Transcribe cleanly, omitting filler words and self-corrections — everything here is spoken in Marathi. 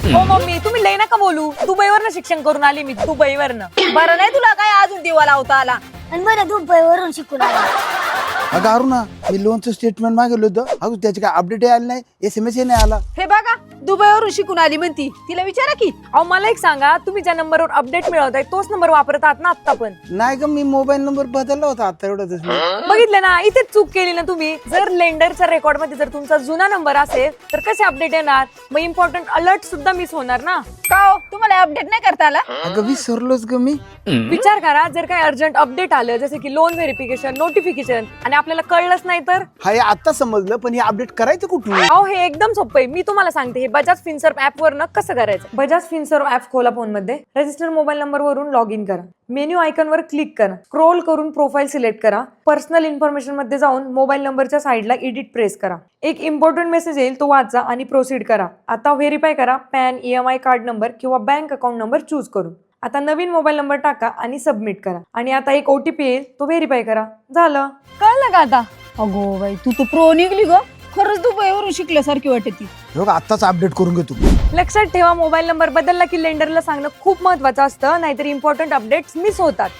हो मम्मी, तुम्ही लय नका बोलू. दुबईवरनं शिक्षण करून आली मी, दुबईवरनं. बरं नाही तुला काय अजून दिवा लावता आला. आणि बरं दुबईवरून शिकून आला. अगं अरुणा, मी लोनचं स्टेटमेंट मागवलं होतं. अगं त्याची काय अपडेट आली नाही, SMS नाही आला. हे बघा दुबईवरून शिकून आली म्हणती, तिला विचारा की. अहो मला एक सांगा, तुम्ही ज्या नंबरवर अपडेट मिळवताय तोच नंबर वापरत आहात ना आता पण? नाही ग, मी मोबाईल नंबर बदलला होता आता एवढंच. बघितलं ना, इथेच चूक केली ना तुम्ही. जर लेंडरच्या रेकॉर्ड मध्ये जर तुमचा जुना नंबर असेल तर कसे अपडेट येणार? मग इम्पॉर्टंट अलर्ट सुद्धा मिस होणार ना. का हो तुम्हाला अपडेट नाही करता आला? अगं विसरलोच ग मी. विचार करा, जर काही अर्जंट अपडेट आलं जसे की लोन व्हेरिफिकेशन, नोटिफिकेशन आणि आपल्याला कळलंच नाही तर? हा हे आता समजलं, पण हे अपडेट करायचं कुठून? अहो हे एकदम सोपं आहे. मी तुम्हाला सांगते, हे बजाज फिनसर्व ऍप वरनं कसं करायचं. बजाज फिनसर्व ऍप खोला फोन मध्ये, रजिस्टर मोबाईल नंबर वरून लॉग इन करा. मेन्यू आयकॉन वर क्लिक करा, स्क्रोल करून प्रोफाईल सिलेक्ट करा. पर्सनल इन्फॉर्मेशन मध्ये जाऊन मोबाईल नंबरच्या साईडला एडिट प्रेस करा. एक इम्पॉर्टंट मेसेज येईल, तो वाचा आणि प्रोसीड करा. आता व्हेरीफाय करा पॅन, EMI कार्ड नंबर किंवा बँक अकाउंट नंबर चूज करून. आता नवीन मोबाईल नंबर टाका आणि सबमिट करा. आणि आता एक OTP येईल, तो व्हेरीफाय करा. झालं. कळलं का आता? अगो बाई तू तर प्रो निघली ग. खरंच दुबईवरून शिकल्यासारखी वाटते ती. हे बघ आताच अपडेट करून घेतो. लक्षात ठेवा, मोबाईल नंबर बदलला की लेंडरला सांगणं खूप महत्वाचं असतं, नाहीतर इम्पॉर्टंट अपडेट्स मिस होतात.